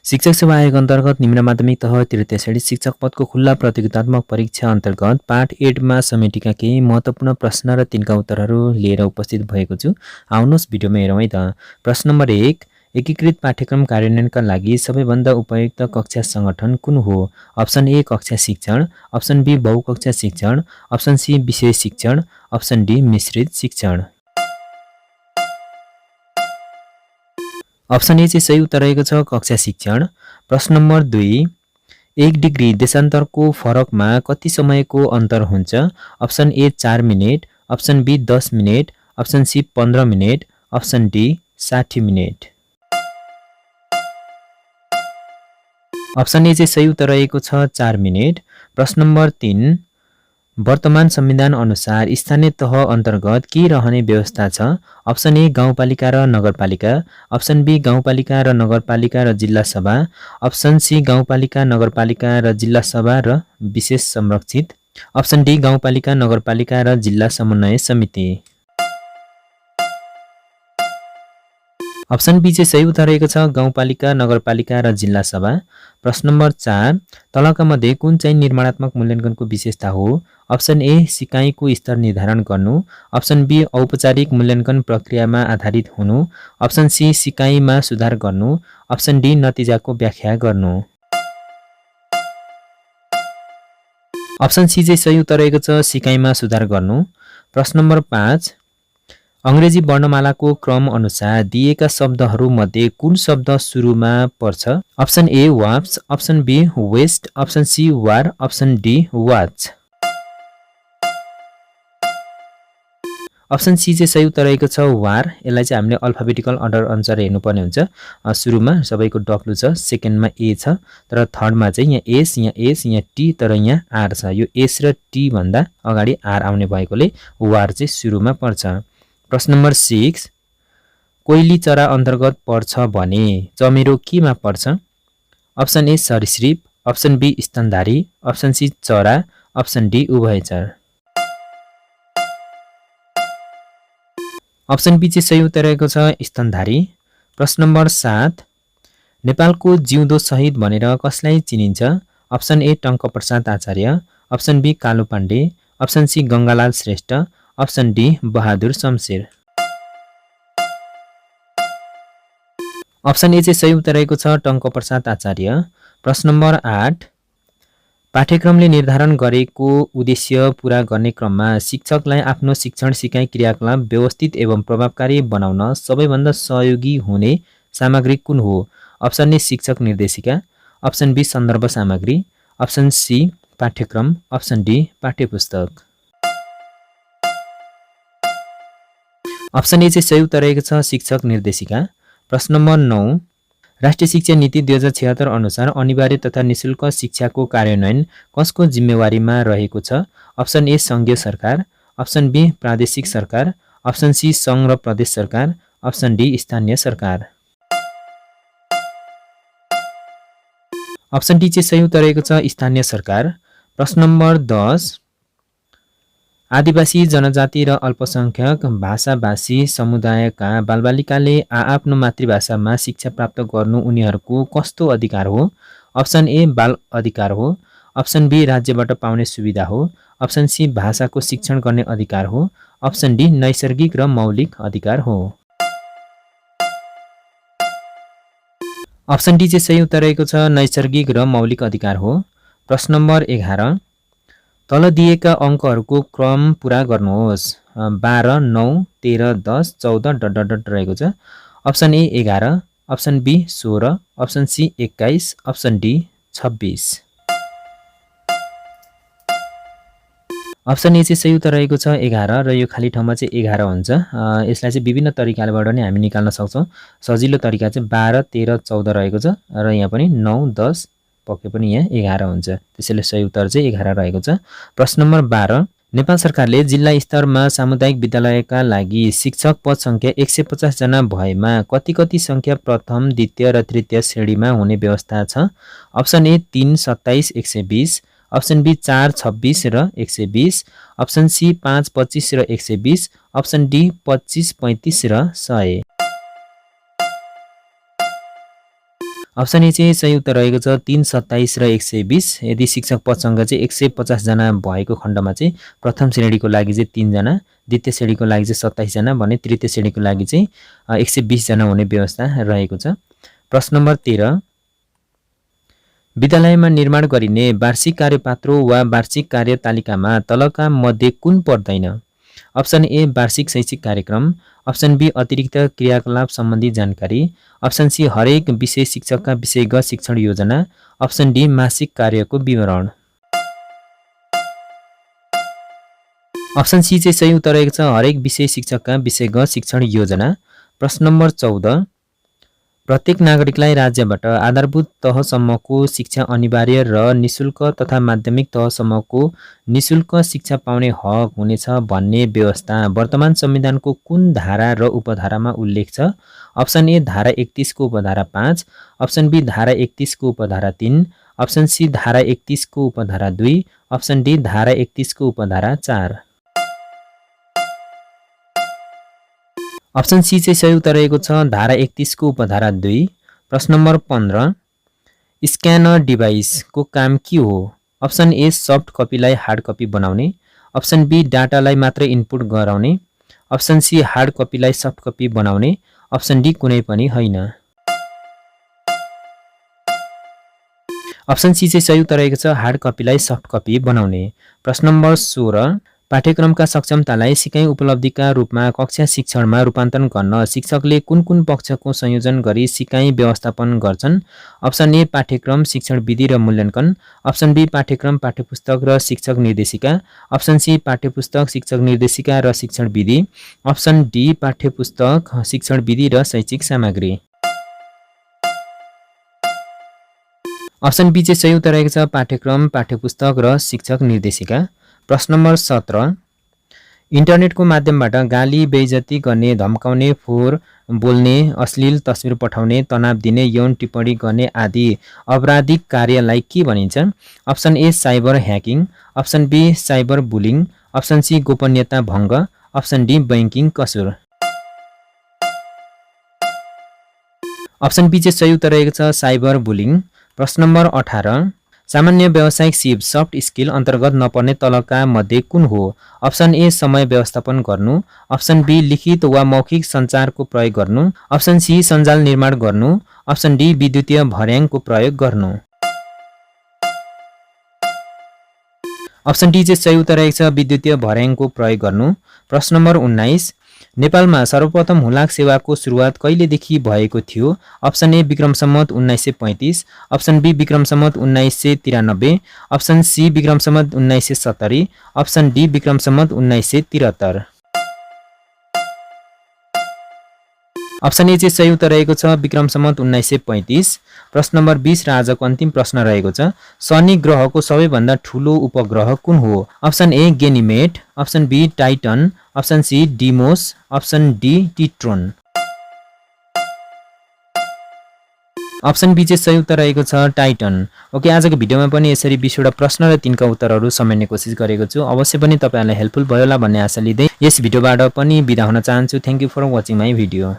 शिक्षक सेवा आयोग अन्तर्गत निम्न माध्यमिक तह तृतीय श्रेणी शिक्षक पदको खुल्ला प्रतियोगितात्मक परीक्षा अन्तर्गत पाठ 8मा समेटेका केही महत्त्वपूर्ण प्रश्न र तिनका उत्तरहरू लिएर उपस्थित भएको छु। आउनुहोस् भिडियोमा हेरौँ है त। प्रश्न नम्बर 1, एकीकृत पाठ्यक्रम कार्यान्वयनका लागि सबैभन्दा उपयुक्त कक्षा सङ्गठन कुन हो? अप्सन ए कक्षा शिक्षण, अप्सन बी बहुकक्षा शिक्षण, अप्सन सी विषय शिक्षण, अप्सन डी मिश्रित शिक्षण। अप्सन ए चाहिँ सही उत्तर रहेको छ कक्षा शिक्षण। प्रश्न नम्बर 2, 1 डिग्री देशान्तरको फरकमा कति समयको अन्तर हुन्छ? Option A 4 minute, option B 10 minute, option C 15 minute, option D 60 minute. Option A चाहिँ सही उत्तर रहेको छ 4 मिनेट। प्रश्न नम्बर 3, वर्तमान संविधान अनुसार स्थानीय तह अन्तर्गत के रहने व्यवस्था छ? अप्सन ए गाउँपालिका र नगरपालिका, अप्सन बी गाउँपालिका र नगरपालिका र जिल्ला सभा, अप्सन सी गाउँपालिका नगरपालिका र जिल्ला सभा र विशेष संरक्षित, अप्सन डी गाउँपालिका नगरपालिका र जिल्ला समन्वय समिति। अप्सन बी चाहिँ सही उत्तर रहेको छ गाउँपालिका नगरपालिका र जिल्ला सभा। प्रश्न नम्बर 4, तलका मध्ये कुन चाहिँ निर्माणात्मक मूल्याङ्कनको विशेषता हो? अप्सन ए सिकाइको स्तर निर्धारण गर्नु, अप्सन बी औपचारिक मूल्याङ्कन प्रक्रियामा आधारित हुनु, अप्सन सी सिकाइमा सुधार गर्नु, अप्सन डी नतिजाको व्याख्या गर्नु। अप्सन सी चाहिँ सही उत्तर रहेको छ सिकाइमा सुधार गर्नु। प्रश्न नम्बर 5, अङ्ग्रेजी वर्णमालाको क्रम अनुसार दिएका शब्दहरूमध्ये कुन शब्द सुरुमा पर्छ? Option A wasps, option B west, option C war, option D watch. Option C चाहिँ सही उत्तर रहेको छ वार। यसलाई चाहिँ हामीले अल्फाबेटिकल अर्डर अनुसार हेर्नुपर्ने हुन्छ। सुरुमा सबैको डब्लु छ, सेकेन्डमा ए छ, तर थर्डमा चाहिँ यहाँ एस, यहाँ टी, तर यहाँ आर छ। यो एस र टी भन्दा अगाडि आर आउने भएकोले वार चाहिँ सुरुमा पर्छ। प्रश्न नम्बर 6, कोइली चरा अन्तर्गत पर्छ भने चमेरो केमा पर्छ? अप्सन ए सरीसृप, अप्सन बी स्तनधारी, अप्सन सी चरा, अप्सन डी उभयचर। अप्सन बी चाहिँ सही उत्तर रहेको छ स्तनधारी। प्रश्न नम्बर 7, नेपालको जिउँदो शहीद भनेर कसलाई चिनिन्छ? Option A Tankaprasad Acharya, option B Kalu Pande, option C Gangalal Shrestha, option D Bahadur Shamsher. Option A चाहिँ सही उत्तर रहेको छ टङ्कप्रसाद आचार्य। प्रश्न नम्बर 8, पाठ्यक्रमले निर्धारण गरेको उद्देश्य पूरा गर्ने क्रममा शिक्षकलाई आफ्नो शिक्षण सिकाइ क्रियाकलाप व्यवस्थित एवं प्रभावकारी बनाउन सबैभन्दा सहयोगी हुने सामग्री कुन हो? अप्सन ए शिक्षक निर्देशिका, अप्सन बी सन्दर्भ सामग्री, अप्सन सी पाठ्यक्रम, अप्सन डी पाठ्यपुस्तक। अप्सन ए चाहिँ सही उत्तर रहेको छ शिक्षक निर्देशिका। प्रश्न नम्बर 9, राष्ट्रिय शिक्षा नीति 2076 अनुसार अनिवार्य तथा निशुल्क शिक्षाको कार्यान्वयन कसको जिम्मेवारीमा रहेको छ? अप्सन ए सङ्घीय सरकार, अप्सन बी प्रादेशिक सरकार, अप्सन सी सङ्घ र प्रदेश सरकार, अप्सन डी स्थानीय सरकार। अप्सन डी चाहिँ सही उत्तर रहेको छ स्थानीय सरकार। प्रश्न नम्बर 10, आदिवासी जनजाति र अल्पसङ्ख्यक भाषाभाषी समुदायका बालबालिकाले आफ्नो मातृभाषामा शिक्षा प्राप्त गर्नु उनीहरूको कस्तो अधिकार हो? अप्सन ए बाल अधिकार हो, अप्सन बी राज्यबाट पाउने सुविधा हो, अप्सन सी भाषाको शिक्षण गर्ने अधिकार हो, अप्सन डी नैसर्गिक र मौलिक अधिकार हो। अप्सन डी चाहिँ सही उत्तर रहेको छ नैसर्गिक र मौलिक अधिकार हो। प्रश्न नम्बर 11, तल दिएका अङ्कहरूको क्रम पुरा गर्नुहोस्। 12, 9, 13, 10, 14 रहेको छ। Option A 11, option B 16, option C 21, option D 26। Option A चाहिँ सही उत्तर रहेको छ 11 र यो खाली ठाउँमा चाहिँ 11 हुन्छ। यसलाई चाहिँ विभिन्न तरिकाबाट नै हामी निकाल्न सक्छौँ। सजिलो तरिका चाहिँ 12, 13, 14 रहेको छ र यहाँ पनि 9, 10 पक्कै पनि यहाँ 11 हुन्छ। त्यसैले सही उत्तर चाहिँ 11 रहेको छ। प्रश्न नम्बर 12, नेपाल सरकारले जिल्ला स्तरमा सामुदायिक विद्यालयका लागि शिक्षक पद सङ्ख्या 150 जना भएमा कति सङ्ख्या प्रथम, द्वितीय र तृतीय श्रेणीमा हुने व्यवस्था छ? अप्सन ए 3, 27, 120, अप्सन बी 4, 26 र 120, अप्सन सी 5, 25 र 120, अप्सन डी 25, 35 र 100। अप्सन ए चाहिँ सही उत्तर रहेको छ 3, 27 र 120। यदि शिक्षक पदसँग चाहिँ 150 जना भएको खण्डमा चाहिँ प्रथम श्रेणीको लागि चाहिँ 3 जना, द्वितीय श्रेणीको लागि चाहिँ 27 जना भने तृतीय श्रेणीको लागि चाहिँ 120 जना हुने व्यवस्था रहेको छ। प्रश्न नम्बर 13, विद्यालयमा निर्माण गरिने वार्षिक कार्यपत्र वा वार्षिक कार्यतालिकामा तलका मध्ये कुन पर्दैन? अप्सन ए वार्षिक शैक्षिक कार्यक्रम, अप्सन बी अतिरिक्त क्रियाकलाप सम्बन्धी जानकारी, अप्सन सी हरेक विषय शिक्षकका विषयगत शिक्षण योजना, अप्सन डी मासिक कार्यको विवरण। अप्सन सी चाहिँ सही उत्तर रहेको छ हरेक विषय शिक्षकका विषयगत शिक्षण योजना। प्रश्न नम्बर 14, प्रत्येक नागरिकलाई राज्यबाट आधारभूत तहसम्मको शिक्षा अनिवार्य र निशुल्क तथा माध्यमिक तहसम्मको निशुल्क शिक्षा पाउने हक हुनेछ भन्ने व्यवस्था वर्तमान संविधानको कुन धारा र उपधारामा उल्लेख छ? अप्सन ए धारा 31 को उपधारा 5, अप्सन बी धारा 31 को उपधारा 3, अप्सन सी धारा 31 को उपधारा 2, अप्सन डी धारा 31 को उपधारा 4। अप्सन सी चाहिँ सही उत्तर रहेको छ धारा 31 को उपधारा 2। प्रश्न नम्बर 15, स्क्यानर डिभाइसको काम के हो? अप्सन ए सफ्ट कपीलाई हार्ड कपी बनाउने, अप्सन बी डाटालाई मात्र इनपुट गराउने, अप्सन सी हार्ड कपीलाई सफ्ट कपी बनाउने, अप्सन डी कुनै पनि होइन। अप्सन सी चाहिँ सही उत्तर रहेको छ हार्ड कपीलाई सफ्ट कपी बनाउने। प्रश्न नम्बर 16, पाठ्यक्रमका सक्षमतालाई सिकाइ उपलब्धिका रूपमा कक्षा शिक्षणमा रूपान्तरण गर्न शिक्षकले कुन कुन पक्षको संयोजन गरी सिकाइ व्यवस्थापन गर्छन्? अप्सन ए पाठ्यक्रम शिक्षण विधि र मूल्याङ्कन, अप्सन बी पाठ्यक्रम पाठ्यपुस्तक र शिक्षक निर्देशिका, अप्सन सी पाठ्यपुस्तक शिक्षक निर्देशिका र शिक्षण विधि, अप्सन डी पाठ्यपुस्तक शिक्षण विधि र शैक्षिक सामग्री। अप्सन बी चाहिँ सही उत्तर रहेको छ पाठ्यक्रम पाठ्यपुस्तक र शिक्षक निर्देशिका। प्रश्न नम्बर 17, इन्टरनेटको माध्यमबाट गाली बेइज्जती गर्ने, धम्काउने, फोहोर बोल्ने, अश्लील तस्बिर पठाउने, तनाव दिने, यौन टिप्पणी गर्ने आदि अपराधिक कार्यलाई के भनिन्छ? Option A cyber hacking, option B cyber bullying, option C गोपनीयता भङ्ग, अप्सन डी बैंकिङ कसुर। अप्सन बी चाहिँ सही उत्तर रहेको छ साइबर बुलिङ। प्रश्न नम्बर 18, सामान्य व्यावसायिक सिप सफ्ट स्किल अन्तर्गत नपर्ने तलका मध्ये कुन हो? अप्सन ए समय व्यवस्थापन गर्नु, अप्सन बी लिखित वा मौखिक सञ्चारको प्रयोग गर्नु, अप्सन सी सञ्जाल निर्माण गर्नु, अप्सन डी विद्युतीय भर्याङको प्रयोग गर्नु। अप्सन डी चाहिँ सही उत्तर रहेको छ विद्युतीय भर्याङको प्रयोग गर्नु। प्रश्न नम्बर 19, नेपालमा सर्वप्रथम हुलाक सेवाको सुरुवात कहिलेदेखि भएको थियो? Option A Vikram Samvat 1935, option B Vikram Samvat 1993, option C Vikram Samvat 1970, option D Vikram Samvat 1973। Option A चाहिँ सही उत्तर रहेको छ विक्रम सम्वत 1935। प्रश्न नम्बर 20 र आजको अन्तिम प्रश्न रहेको छ शनि ग्रहको सबैभन्दा ठूलो उपग्रह कुन हो? Option A Ganymede, option B Titan, option C Deimos, option D Triton. Option B चाहिँ सही उत्तर रहेको छ टाइटन। ओके, आजको भिडियोमा पनि यसरी 20 वटा प्रश्न र तिनका उत्तरहरू समेट्ने कोसिस गरेको छु। अवश्य पनि तपाईहरुलाई हेल्पफुल भयो होला भन्ने आशा लिँदै यस भिडियोबाट पनि बिदा हुन चाहन्छु। Thank you for watching my video.